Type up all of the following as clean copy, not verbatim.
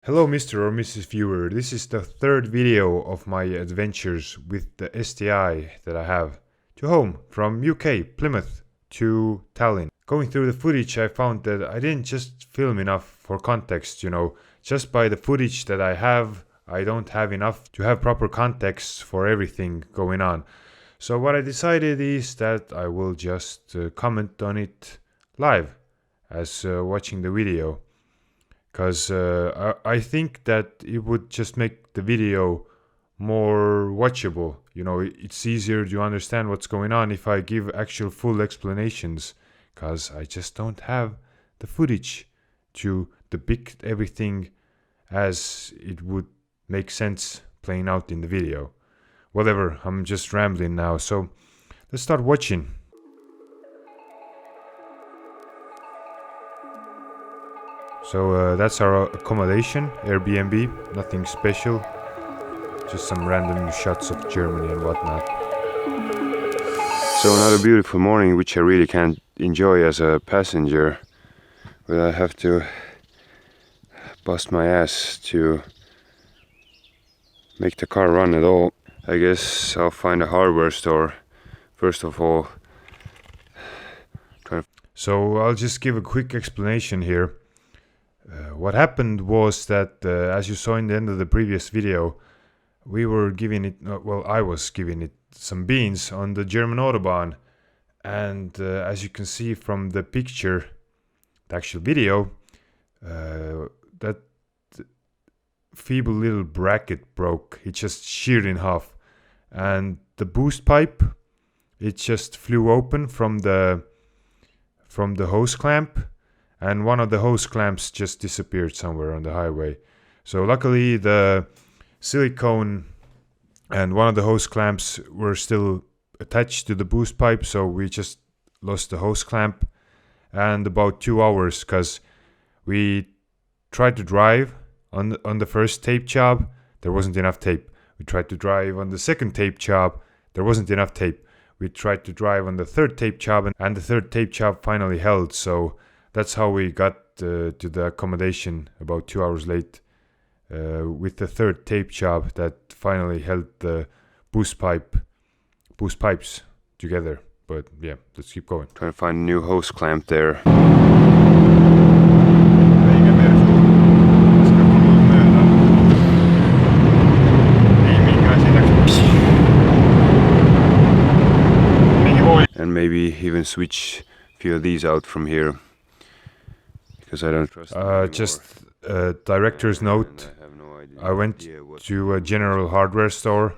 Hello Mr. or Mrs. Viewer, this is the third video of my adventures with the STI that I have to home from UK, Plymouth to Tallinn. Going through the footage I found that I didn't just film enough for context, just by the footage that I have, I don't have enough to have proper context for everything going on. So what I decided is that I will just comment on it live as watching the video. Because I think that it would just make the video more watchable. It's easier to understand what's going on if I give actual full explanations. Because I just don't have the footage to depict everything as it would make sense playing out in the video. Whatever, I'm just rambling now. So let's start watching. So that's our accommodation, Airbnb, nothing special, just some random shots of Germany and whatnot. So another beautiful morning, which I really can't enjoy as a passenger, but I have to bust my ass to make the car run at all. I guess I'll find a hardware store first of all. So I'll just give a quick explanation here. What happened was that, as you saw in the end of the previous video, we were giving it, I was giving it some beans on the German Autobahn. And as you can see from the picture, the actual video, that feeble little bracket broke. It just sheared in half. And the boost pipe, it just flew open from the hose clamp. And one of the hose clamps just disappeared somewhere on the highway. So luckily the silicone and one of the hose clamps were still attached to the boost pipe, so we just lost the hose clamp. And about 2 hours, because we tried to drive on the first tape job, there wasn't enough tape. We tried to drive on the second tape job, there wasn't enough tape. We tried to drive on the third tape job, and the third tape job finally held. So that's how we got to the accommodation about 2 hours late, with the third tape job that finally held the boost pipes together. But yeah, let's keep going. Trying to find a new hose clamp there. And maybe even switch a few of these out from here, because I don't trust them just a director's note. I went to a general hardware store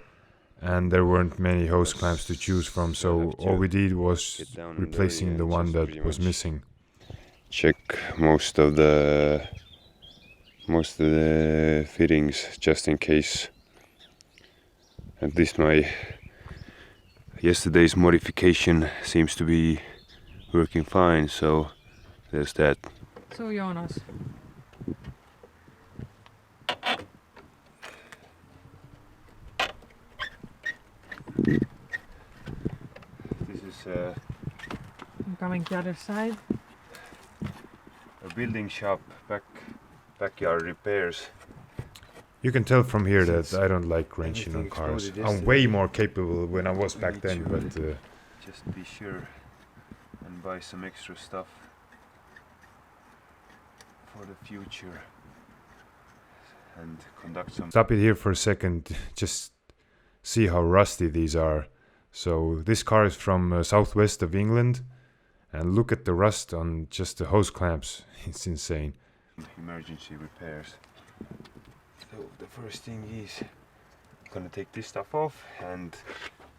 and there weren't many hose clamps to choose from, so all we did was replacing the one that was missing. Check most of the fittings just in case. At least my yesterday's modification seems to be working fine, so there's that. So Jonas. This is I'm coming to the other side. a building shop, backyard repairs. You can tell from here that I don't like wrenching on cars. I'm way more capable when I was back then, but just be sure and buy some extra stuff for the future and conduct some. stop it here for a second, just see how rusty these are. So this car is from southwest of England, and look at the rust on just the hose clamps. It's insane. Emergency repairs. So the first thing is I'm gonna take this stuff off, and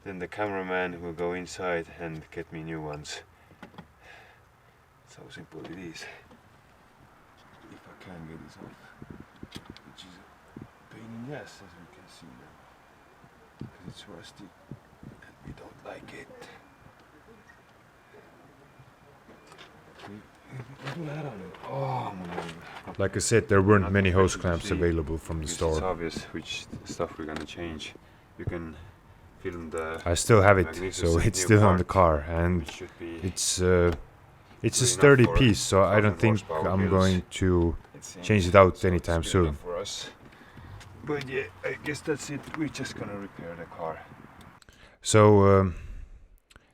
then the cameraman will go inside and get me new ones. That's how simple it is. If I can get this off, which is a pain in the ass, as we can see now, because it's rusty and we don't like it. Oh my God. Like I said, there weren't many hose clamps available from the It's store. obvious which stuff we're gonna change. You can film the. I still have it, so it's still on the car, and it's a sturdy piece, so I don't think I'm going to change it out anytime soon. was. But yeah, I guess that's it. We're just gonna repair the car. So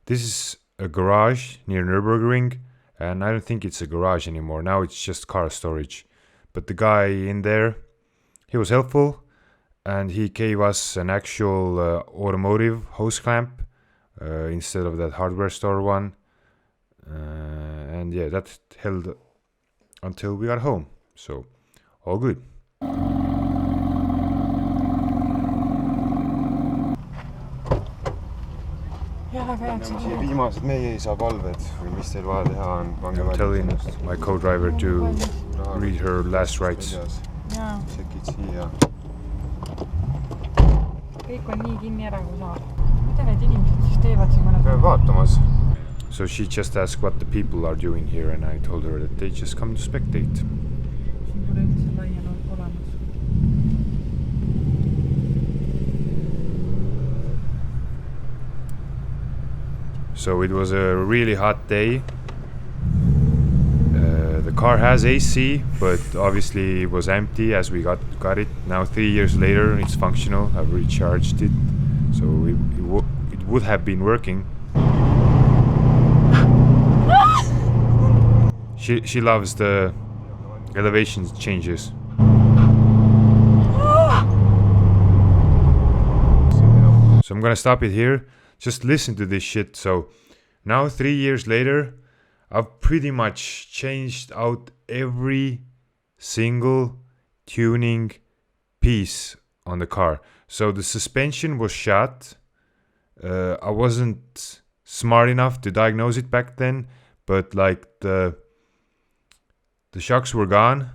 this is a garage near Nürburgring, and I don't think it's a garage anymore. Now it's just car storage. But the guy in there, he was helpful, and he gave us an actual automotive hose clamp instead of that hardware store one. And yeah, that held until we got home. So all good. Siia viimased meie isa palved või mis teil vaja teha on? I'm telling my co-driver to read her last rites. Jaa. Sekid siia. Kõik on nii kinni ära, kui saab. Mida need inimesed siis teevad siin, kui nad Peame vaatamas. So she just asked what the people are doing here, and I told her that they just come to spectate. siin pole üldse laiennud olemas. So it was a really hot day. The car has AC, but obviously it was empty as we got it. Now 3 years later, it's functional. I've recharged it, so it would have been working. She loves the elevation changes. So I'm gonna stop it here. Just listen to this shit. So now 3 years later, I've pretty much changed out every single tuning piece on the car. So the suspension was shot. I wasn't smart enough to diagnose it back then, but like the shocks were gone.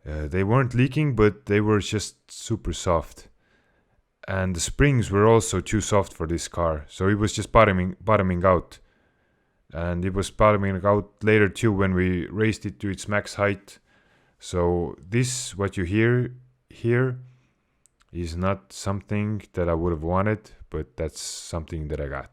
They weren't leaking, but they were just super soft. And the springs were also too soft for this car, so it was just bottoming out. And it was bottoming out later too when we raised it to its max height. So this, what you hear here, is not something that I would have wanted, but that's something that I got.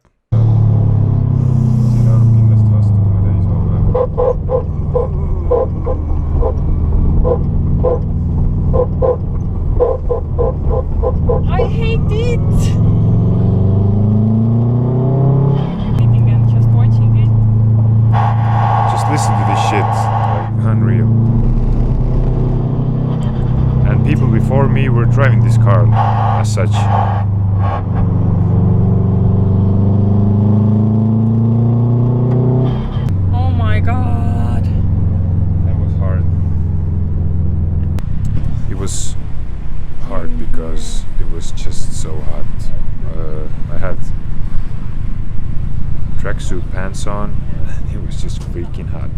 I hate it! Reading and just watching it. Just listen to this shit, like unreal. And people before me were driving this car as such. Oh my god. That was hard. It was hard because it was just so hot. I had tracksuit pants on and it was just freaking hot.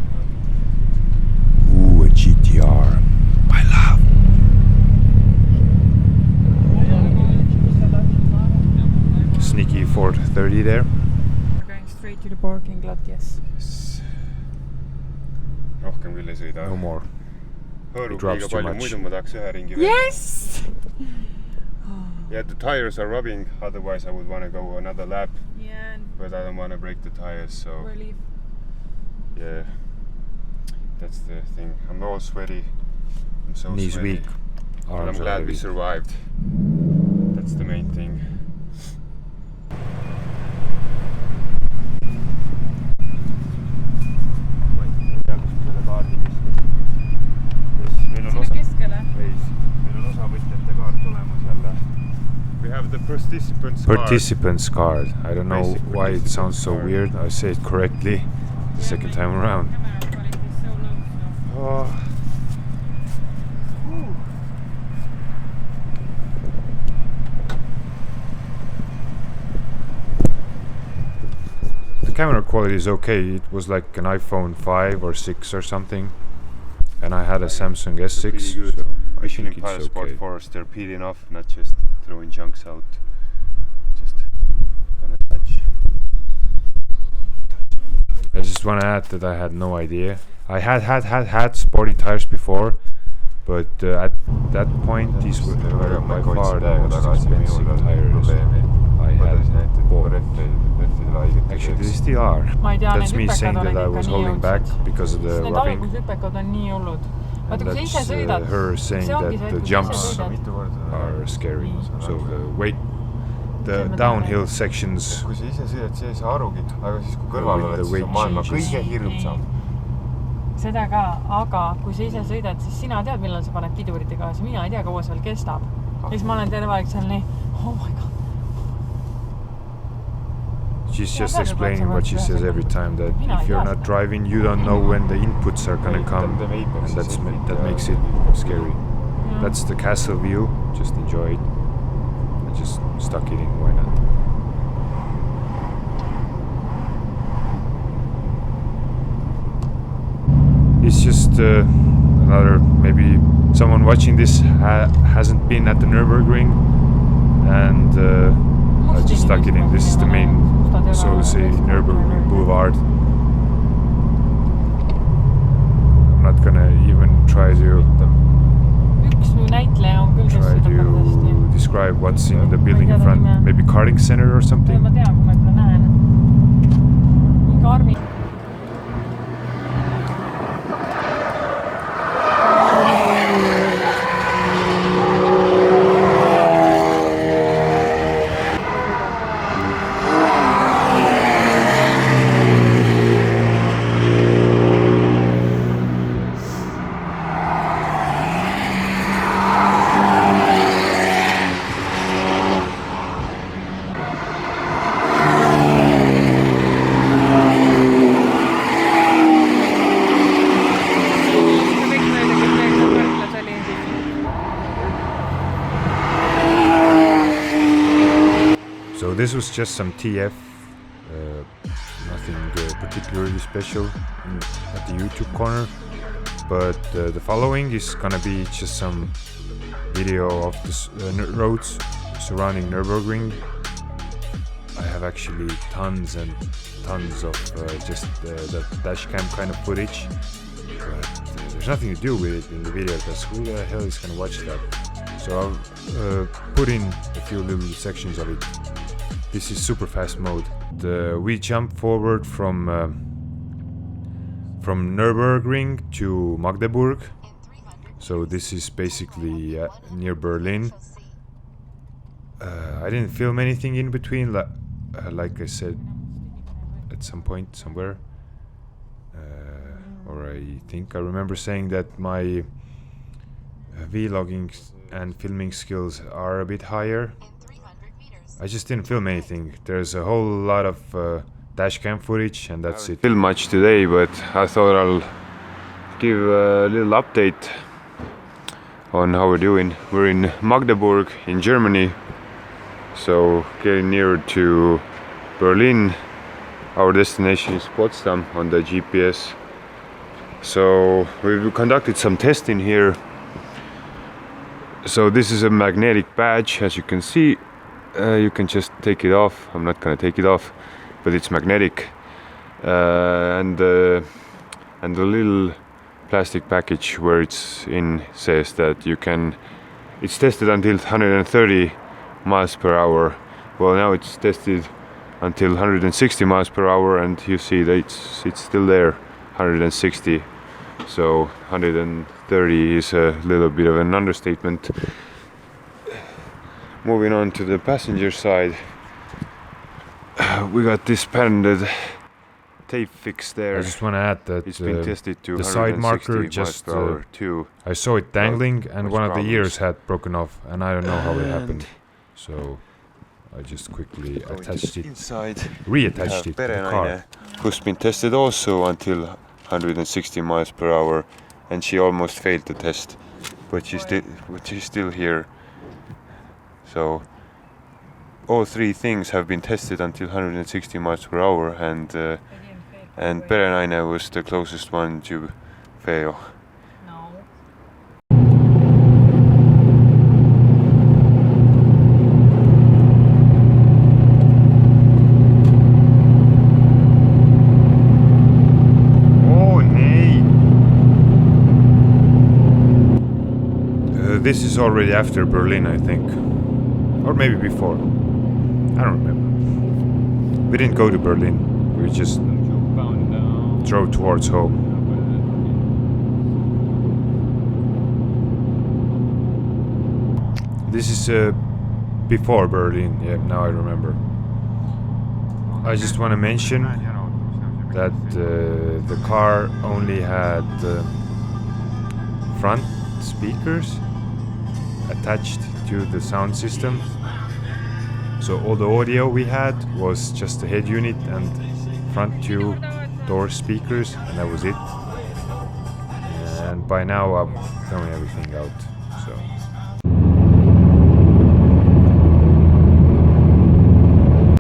Ooh, a GTR. My love. Sneaky Ford 30 there. We're going straight to the parking lot, yes. Yes. Rohkem küll ei sõida. No more. Hõõrub drops liiga too palju, much. muidu ma tahaks ühe ringi veel. Yes! Yeah, the tires are rubbing, otherwise I would want to go another lap, Yeah, but I don't want to break the tires, so relief. yeah, that's the thing. I'm all sweaty. I'm so Knees sweaty. weak. But I'm Arms are glad we heavy. survived. That's the main thing. Sinna keskele. Meil on osavõtjate kaart tulemas jälle. We have the participants card. Participants card. I don't know Basic why it sounds so card. weird. I say it correctly the second time around. Camera quality is so low, so. Oh. The camera quality is okay. It was like an iPhone 5 or 6 or something. And I had a Samsung S6, Pretty good. so I Mission think Empire it's Sport okay. 4s, they're peeling off, not just throwing junks out. Just gonna touch. I just want to add that I had no idea. I had sporty tires before, but at that point these were by far the most expensive tires I had bought. Actually, they still are. Ma ei tea, That's need me saying hüpekad that olid I ikka was nii holding back õudsed. because of the Need rubbing. algushüpekad on nii hullud. And Vaata, kui sa ise that's sõidad, her saying see ongi that see, the et kui sa jumps ise sõidad. mitu korda are scary. So the ma downhill sections kui sa ise sõidad, siis ei saa arugi, aga siis kui kõrval With oled, the siis weight on maailma changes. kõige hirmsam. Seda ka, aga kui sa ise sõidad, siis sina tead, millal sa paned pidurite gaasi, mina ei tea, kaua see veel kestab. Ja siis ma olen terve aeg seal nii, oh my god. she's just explaining what she says every time, that if you're not driving, you don't know when the inputs are gonna come, and that makes it scary. That's the castle view. Just enjoy it. I just stuck it in. Why not? It's just another, maybe someone watching this hasn't been at the Nürburgring, and I just stuck it in. This is the main, so to say, Nürburgring Boulevard. I'm not gonna even try to describe what's in the building in front. Maybe karting center or something. Ma tean, kui ma seda näen. Mingi armi. So this was just some TF, nothing particularly special at the YouTube corner, but the following is gonna be just some video of the roads surrounding Nürburgring. I have actually tons and tons of just the dash cam kind of footage, but there's nothing to do with it in the video, because who the hell is gonna watch that? So I'll put in a few little sections of it. This is super fast mode. We jump forward from Nürburgring to Magdeburg. So this is basically near Berlin. I didn't film anything in between, like I said, at some point somewhere. Or I think I remember saying that my vlogging and filming skills are a bit higher. I just didn't film anything. There's a whole lot of dashcam footage, and that's it. Film much today, but I thought I'll give a little update on how we're doing. We're in Magdeburg in Germany, so getting nearer to Berlin. Our destination is Potsdam on the GPS. So we've conducted some testing here. So this is a magnetic badge, as you can see. You can just take it off. I'm not gonna take it off, but it's magnetic, and the little plastic package where it's in says that you can. It's tested until 130 miles per hour. Well, now it's tested until 160 miles per hour, and you see that it's still there, 160. So 130 is a little bit of an understatement. Moving on to the passenger side, we got this patented tape fix there. I just want to add that it's been tested to the side marker just I saw it dangling, and one of the ears had broken off, and I don't know how it happened. So I just quickly attached it inside, reattached it to the car. Who's been tested also until 160 miles per hour, and she almost failed the test, but she's still here. So all three things have been tested until 160 miles per hour, and Perenaine was the closest one to fail. No. Oh, nee. This is already after Berlin, I think. Or maybe before. I don't remember. We didn't go to Berlin. We just drove towards home. This is before Berlin. Yeah, now I remember. I just want to mention that the car only had front speakers attached to the sound system. So all the audio we had was just the head unit and front two door speakers, and that was it. And by now I'm throwing everything out. So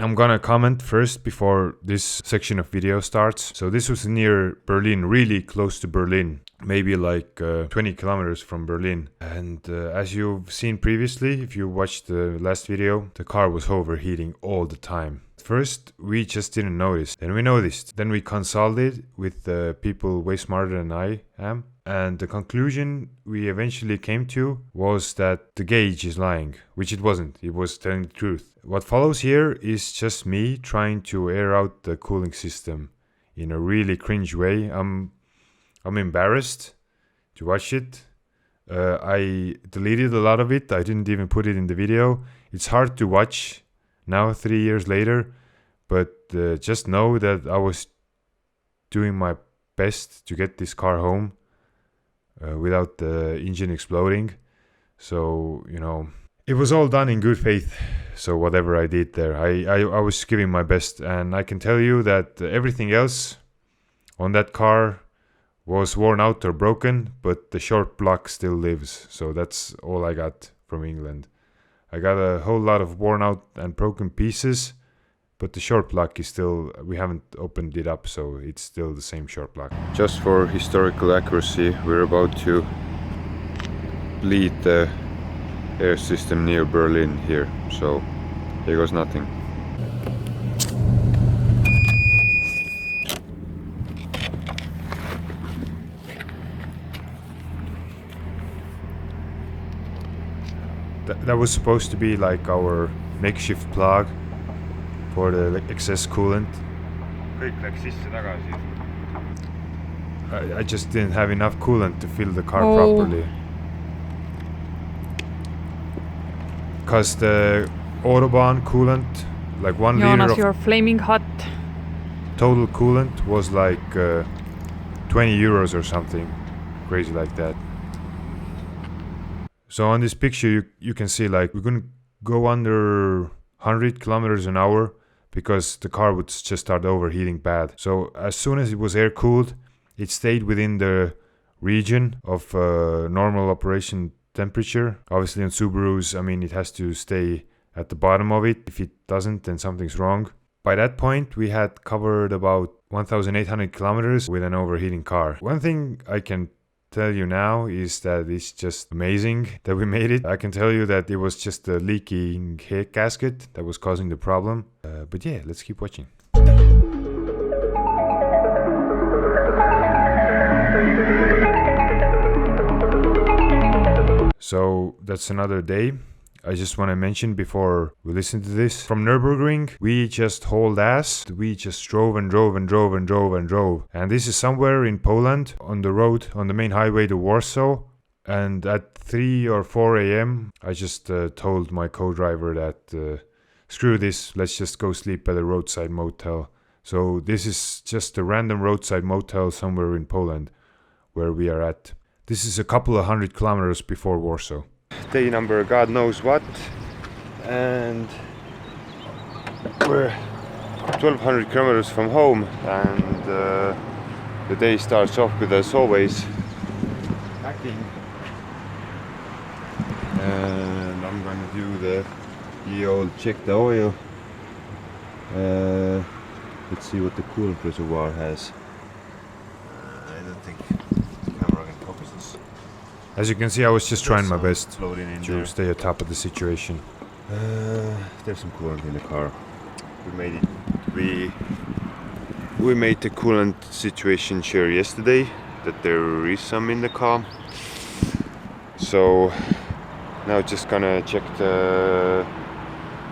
I'm gonna comment first before this section of video starts. So this was near Berlin, really close to Berlin, maybe like 20 kilometers from Berlin. And as you've seen previously, if you watched the last video, the car was overheating all the time. First, we just didn't notice. Then we noticed. Then we consulted with people way smarter than I am. And the conclusion we eventually came to was that the gauge is lying, which it wasn't. It was telling the truth. What follows here is just me trying to air out the cooling system in a really cringe way. I'm embarrassed to watch it. I deleted a lot of it. I didn't even put it in the video. It's hard to watch now, 3 years later, but just know that I was doing my best to get this car home without the engine exploding. So, you know, it was all done in good faith. So whatever I did there, I was giving my best, and I can tell you that everything else on that car was worn out or broken, but the short block still lives. So that's all I got from England. I got a whole lot of worn out and broken pieces, but the short block is still, we haven't opened it up, so it's still the same short block. Just for historical accuracy, we're about to bleed the air system near Berlin here, so here goes nothing. That was supposed to be like our makeshift plug for the excess coolant. Kõik läks sisse tagasi. I just didn't have enough coolant to fill the car properly. Because the Autobahn coolant, like 1 liter of you're flaming hot. total coolant was like 20 euros or something. Crazy like that. So on this picture you can see like we couldn't go under 100 kilometers an hour because the car would just start overheating bad. So as soon as it was air cooled, it stayed within the region of normal operation temperature. Obviously on Subarus, I mean, it has to stay at the bottom of it. If it doesn't, then something's wrong. By that point, we had covered about 1,800 kilometers with an overheating car. One thing I can tell you now is that it's just amazing that we made it. I can tell you that it was just a leaking head gasket that was causing the problem. But yeah, let's keep watching. So that's another day. I just want to mention before we listen to this. From Nürburgring, we just hauled ass. We just drove and drove and drove and drove and drove. And this is somewhere in Poland on the road, on the main highway to Warsaw. And at 3 or 4 a.m., I just told my co-driver that screw this, let's just go sleep at a roadside motel. So this is just a random roadside motel somewhere in Poland where we are at. This is a couple of 100 kilometers before Warsaw. Day number God knows what, and we're 1,200 kilometers from home, and the day starts off with, as always, packing. And I'm gonna do the old check the oil. Let's see what the coolant reservoir has. I don't think the camera can focus this. As you can see, I was just trying my best to stay on top of the situation. There's some coolant in the car. We made it. We made the coolant situation sure yesterday that there is some in the car. So now just gonna check the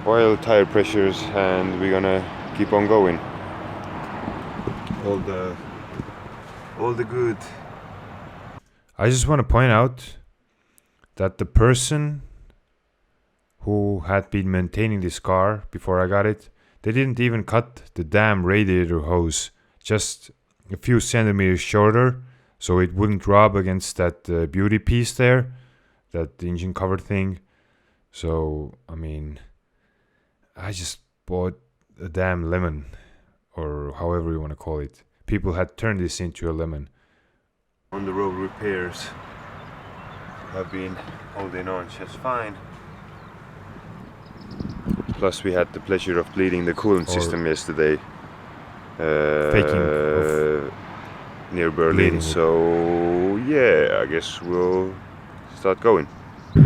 oil, tire pressures, and we're gonna keep on going. All the good. I just want to point out that the person who had been maintaining this car before I got it. They didn't even cut the damn radiator hose, just a few centimeters shorter, so it wouldn't rub against that beauty piece there, that engine cover thing. So, I mean, I just bought a damn lemon, or however you want to call it. People had turned this into a lemon. On the road repairs have been holding on just fine. Plus we had the pleasure of bleeding the coolant system yesterday. Near Berlin, so yeah, I guess we'll start going. You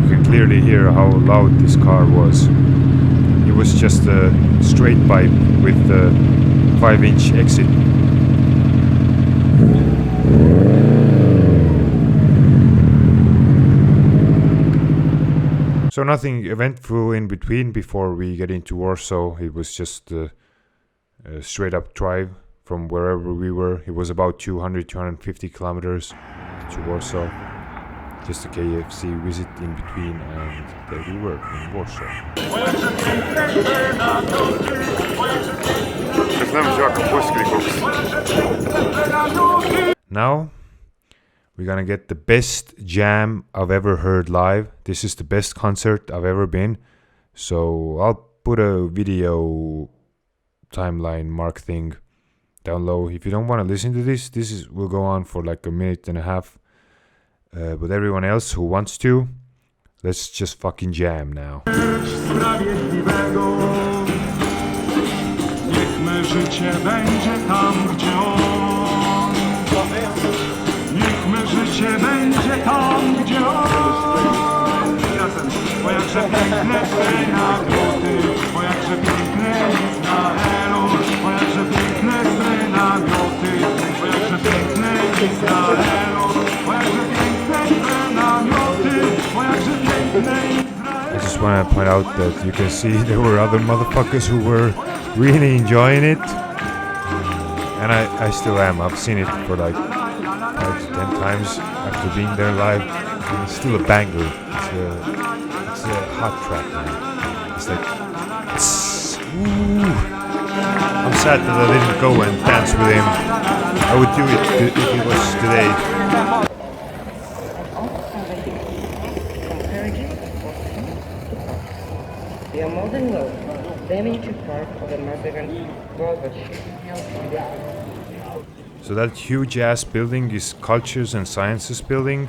can clearly hear how loud this car was. It was just a straight pipe with a 5-inch exit. So nothing eventful in between before we get into Warsaw. It was just a straight up drive from wherever we were. It was about 200-250 kilometers to Warsaw. Just a KFC visit in between, and there we were in Warsaw. Now we're gonna get the best jam I've ever heard live. This is the best concert I've ever been. So I'll put a video timeline mark thing down low. If you don't want to listen to this will go on for like a minute and a half. But everyone else who wants to, let's just fucking jam now. Życie będzie tam, gdzie on. Niechmy życie będzie tam, gdzie on. Bo jakże piękne twe nagrody, bo jakże piękne jest na elu, bo jakże piękne twe nagrody, bo jakże piękne jest na elu, bo jakże piękne twe namioty, bo jakże piękne Izrael. I just want to point out that you can see there were other motherfuckers who were really enjoying it, and I still am. I've seen it for like 5 to 10 times after being there live, and it's still a banger. It's a hot track, man. It's like, ooh. I'm sad that I didn't go and dance with him. I would do it if it was today. We are more than low. Diminutive part of the Magdeburg Warsaw. So that huge ass building is Cultures and Sciences building.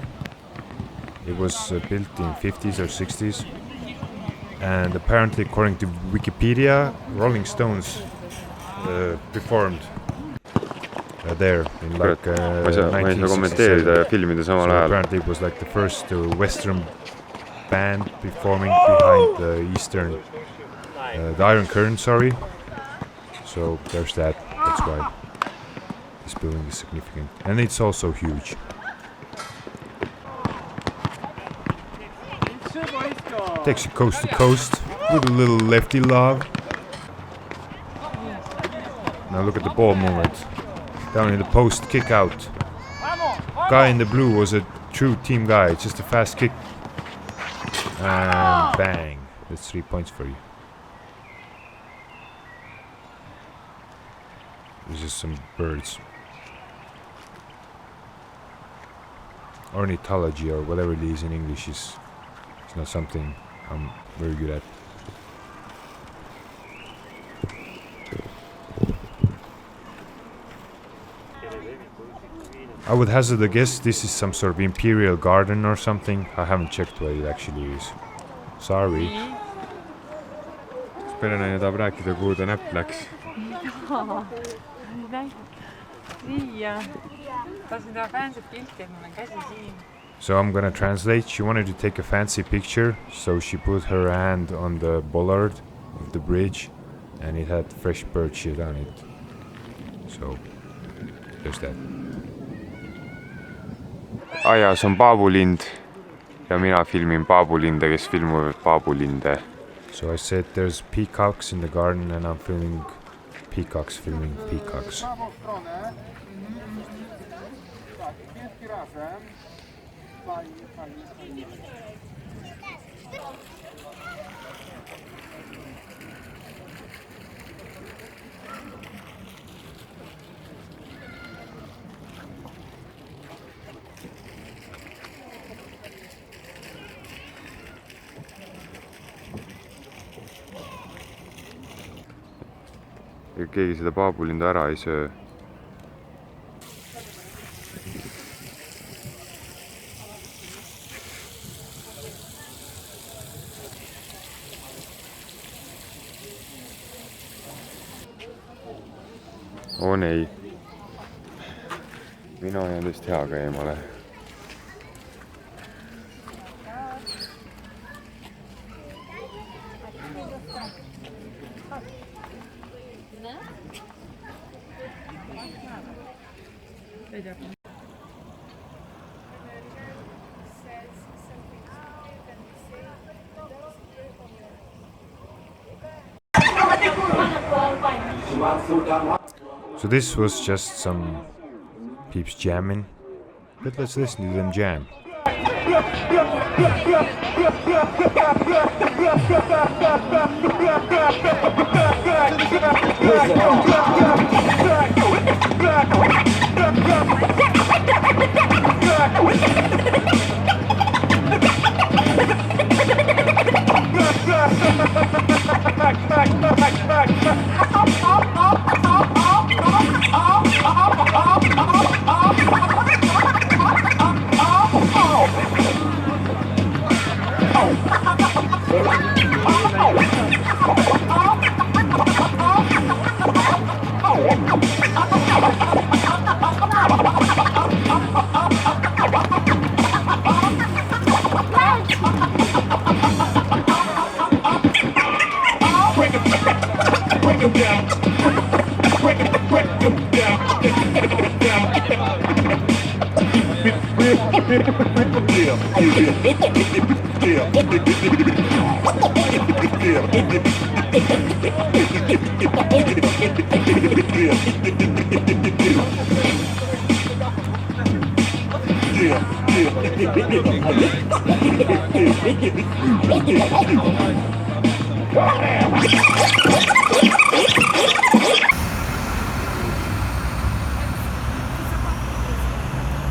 It was built in 50s or 60s, and apparently, according to Wikipedia, Rolling Stones performed there in like 1967. So apparently it was like the first Western band performing behind the Eastern the Iron Curtain, sorry. So there's that. That's why this building is significant, and it's also huge. Takes you coast to coast with a little lefty love. Now look at the ball movement. Down in the post, kick out. Guy in the blue was a true team guy, just a fast kick. And bang. That's 3 points for you. There's just some birds. Ornithology, or whatever it is in English, is not something I'm very good at. I would hazard a guess this is some sort of imperial garden or something. I haven't checked what it actually is. Sorry. Kas perenaine tahab rääkida, kuhu ta näpp läks? So I'm gonna translate. She wanted to take a fancy picture, so she put her hand on the bollard of the bridge, and it had fresh bird shit on it. So there's that. Aias on paabulind ja mina filmin paabulinde, kes filmivad paabulinde. So I said there's peacocks in the garden, and I'm filming peacocks filming peacocks. ja keegi seda paabulindu ära ei söö. Oo ei. Mina jään teist heaga eemale. So this was just some peeps jamming, but let's listen to them jam.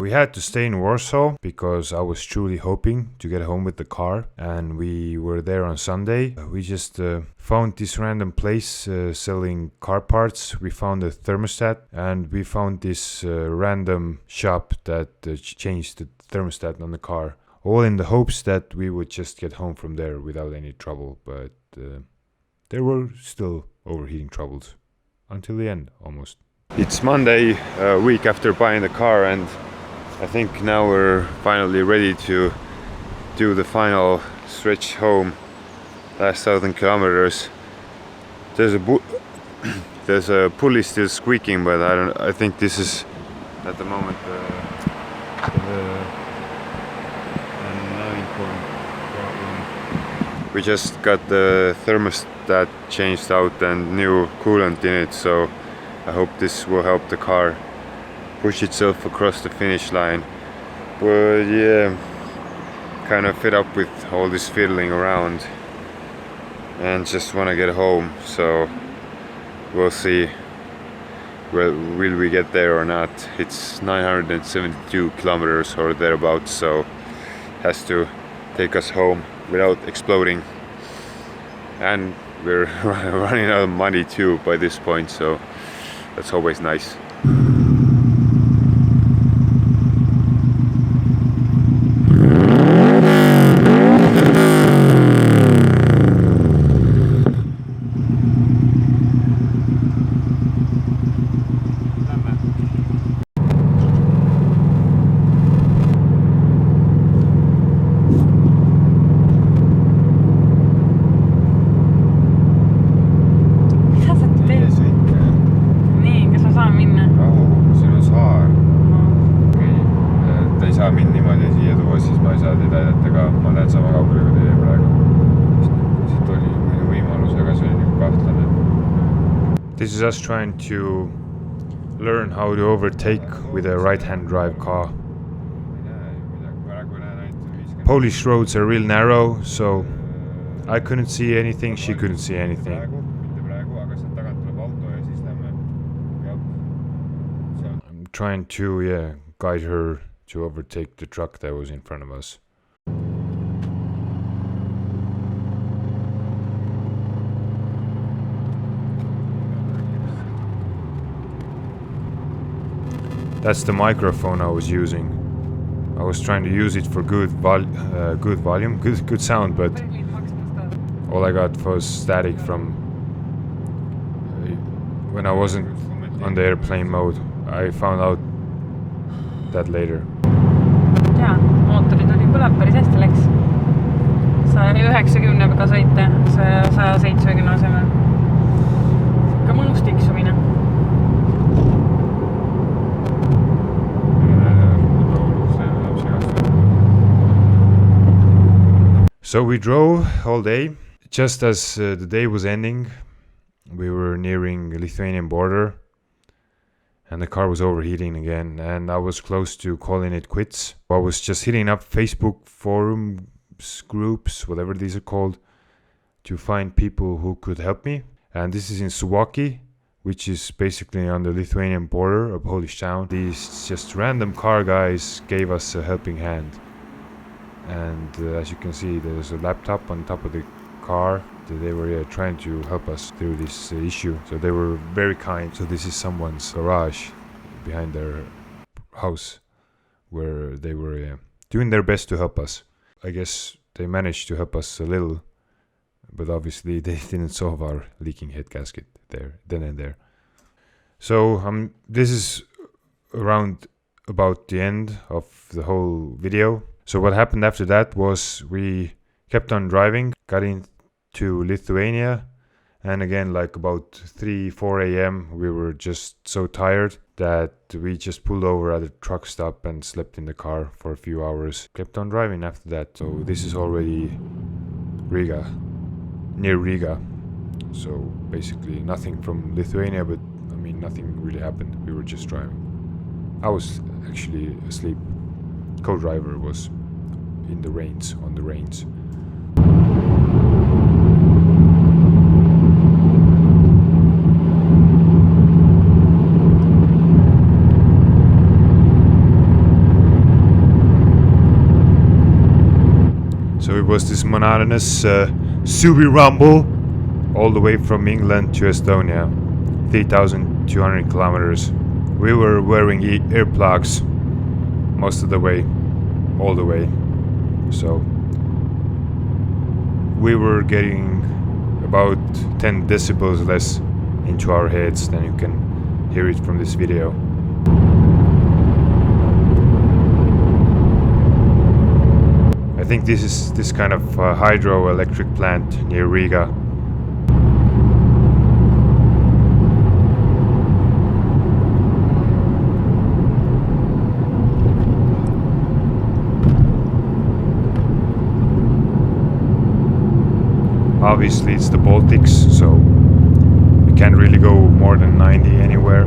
We had to stay in Warsaw because I was truly hoping to get home with the car, and we were there on Sunday. We just found this random place selling car parts. We found a thermostat, and we found this random shop that changed the thermostat on the car, all in the hopes that we would just get home from there without any trouble. But there were still overheating troubles until the end, almost. It's Monday, a week after buying the car, and I think now we're finally ready to do the final stretch home, last 1,000 kilometers. There's a pulley still squeaking, but I think this is at the moment the 9-point problem. We just got the thermostat changed out and new coolant in it, so I hope this will help the car push itself across the finish line. But yeah, kind of fed up with all this fiddling around and just want to get home, so we'll see. Will we get there or not? It's 972 kilometers or thereabouts, so has to take us home without exploding. And we're running out of money too by this point, so that's always nice. This is us trying to learn how to overtake with a right-hand drive car. Polish roads are real narrow, so I couldn't see anything, she couldn't see anything. I'm trying to, guide her to overtake the truck that was in front of us. That's the microphone I was using. I was trying to use it for good volume, good sound, but all I got was static from when I wasn't on the airplane mode. I found out that later. jaa, mootori tuli, põleb, päris hästi läks. 190-ga sõite, 170 asemel. Siuke mõnus tiksumine. So we drove all day. Just as the day was ending, we were nearing the Lithuanian border and the car was overheating again, and I was close to calling it quits. I was just hitting up Facebook forums, groups, whatever these are called, to find people who could help me. And this is in Suwalki, which is basically on the Lithuanian border, a Polish town. These just random car guys gave us a helping hand. And as you can see, there's a laptop on top of the car. They were trying to help us through this issue. So they were very kind. So this is someone's garage behind their house where they were doing their best to help us. I guess they managed to help us a little, but obviously they didn't solve our leaking head gasket then and there. So this is around about the end of the whole video. So what happened after that was we kept on driving, got into Lithuania, and again, like about 3-4 a.m. we were just so tired that we just pulled over at a truck stop and slept in the car for a few hours. Kept on driving after that. So this is already Riga, near Riga. So basically nothing from Lithuania, but I mean nothing really happened. We were just driving. I was actually asleep. Co-driver was in the reins, on the reins. So it was this monotonous Subaru rumble all the way from England to Estonia, 3,200 kilometers. We were wearing earplugs most of the way, all the way. So we were getting about 10 decibels less into our heads than you can hear it from this video. I think this is this kind of hydroelectric plant near Riga. Obviously it's the Baltics, so we can't really go more than 90 anywhere.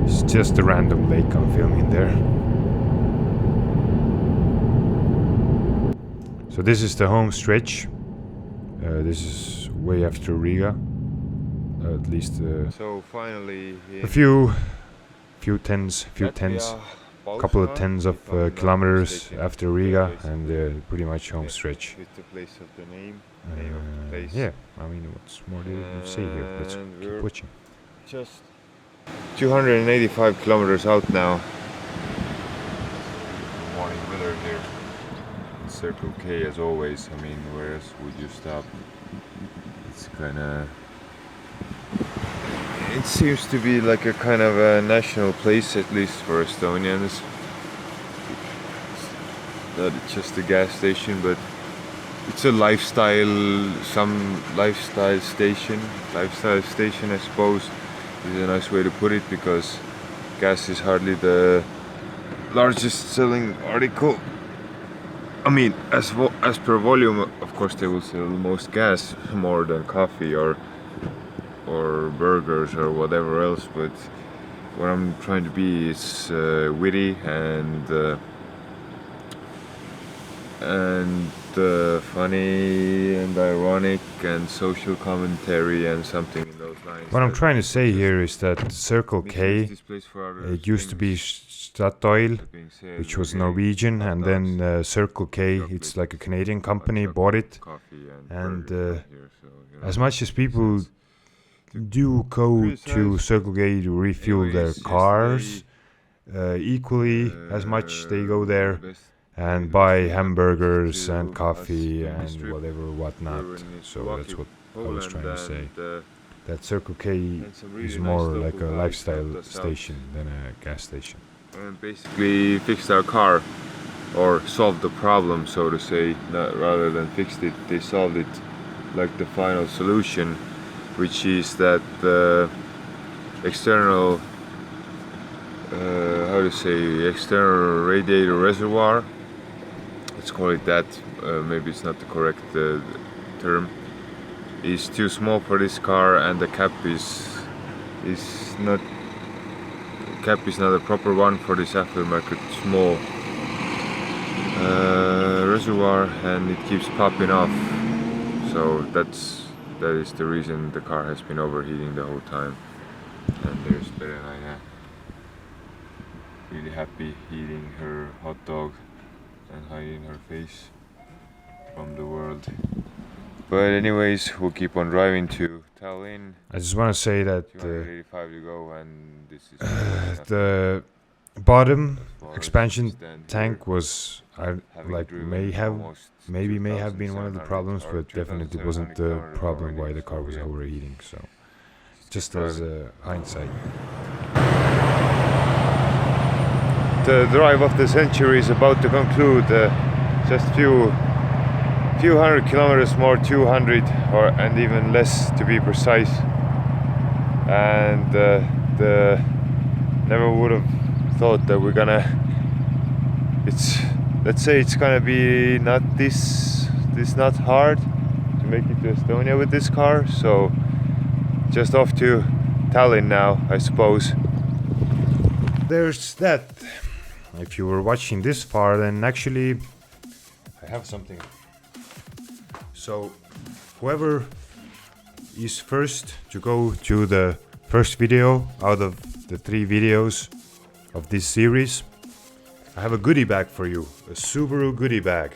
It's just a random lake I'm filming there. So this is the home stretch. This is way after Riga. At least so finally a few tens, couple of tens of kilometers after Riga, and pretty much home stretch. With the place of the name of the place. Yeah, I mean, what's more to say here? Let's keep watching. Just 285 kilometers out now. Morning weather here. Circle K as always. I mean, where else would you stop? It's kind of. It seems to be like a kind of a national place, at least for Estonians. It's not just a gas station, but it's a lifestyle station. Lifestyle station, I suppose, is a nice way to put it, because gas is hardly the largest selling article I mean, as per volume, of course, they will sell most gas more than coffee or burgers or whatever else. But what I'm trying to be is witty and funny and ironic and social commentary and something in those lines. What I'm trying to say here is that Circle K, it used to be Statoil, which was Norwegian, and then Circle K, it's like a Canadian company, bought it. And as much as people do go to Circle K to refuel their cars, equally as much they go there and buy hamburgers and coffee and whatever whatnot. So that's what I was trying to say. That Circle K is more like a lifestyle station than a gas station. And basically fixed our car, or solved the problem, so to say, rather than fixed it. They solved it like the final solution, which is that the external external radiator reservoir, let's call it that, maybe it's not the correct term, is too small for this car, and the cap is not a proper one for this aftermarket small reservoir, and it keeps popping off. So that is the reason the car has been overheating the whole time. And there's Berena, really happy, eating her hot dog and hiding her face from the world. But anyways, we'll keep on driving to Tallinn. I just want to say that 285 to go, and this is the bottom expansion tank was may have been one of the problems, but definitely wasn't the problem why the car was overheating. So just as hindsight. The drive of the century is about to conclude. Just few hundred kilometers more, 200 and even less to be precise. And never would have thought that we're gonna. Let's say it's gonna be not not hard to make it to Estonia with this car. So just off to Tallinn now, I suppose. There's that. If you were watching this far, then actually I have something. So whoever is first to go to the first video out of the 3 videos of this series, I have a goodie bag for you, a Subaru goodie bag.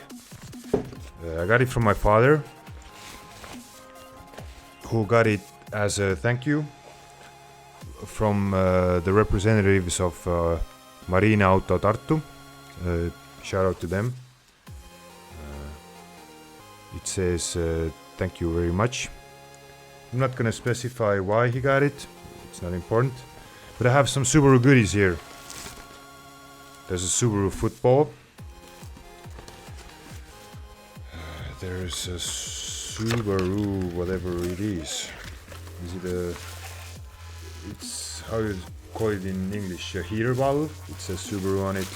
I got it from my father, who got it as a thank you from the representatives of Marine Auto Tartu. Shout out to them. It says thank you very much. I'm not gonna specify why he got it, it's not important, but I have some Subaru goodies here. There's a Subaru football. There's a Subaru whatever it is. Is it it's how you call it in English, a heater bottle. It says Subaru on it.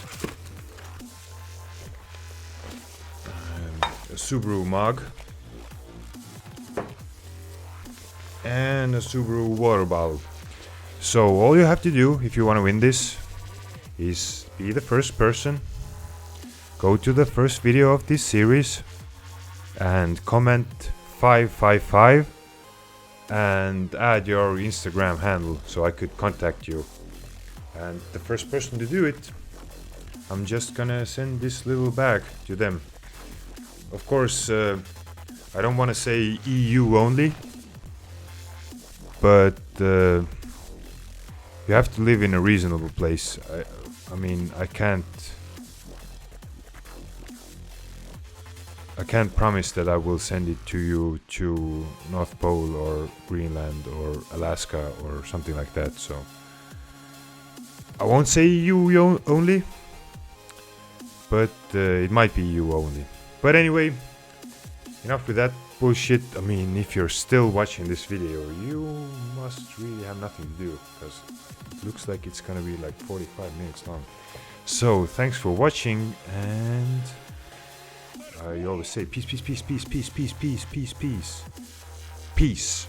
A Subaru mug. And a Subaru water bottle. So all you have to do if you want to win this is be the first person, go to the first video of this series and comment 555 and add your Instagram handle so I could contact you. And the first person to do it, I'm just gonna send this little bag to them. Of course, I don't want to say EU only, but you have to live in a reasonable place. I mean, I can't promise that I will send it to you to North Pole or Greenland or Alaska or something like that. So I won't say EU only, but it might be EU only. But anyway, enough with that bullshit. I mean, if you're still watching this video, you must really have nothing to do, because it looks like it's gonna be like 45 minutes long. So thanks for watching, and I always say peace, peace, peace, peace, peace, peace, peace, peace, peace. Peace.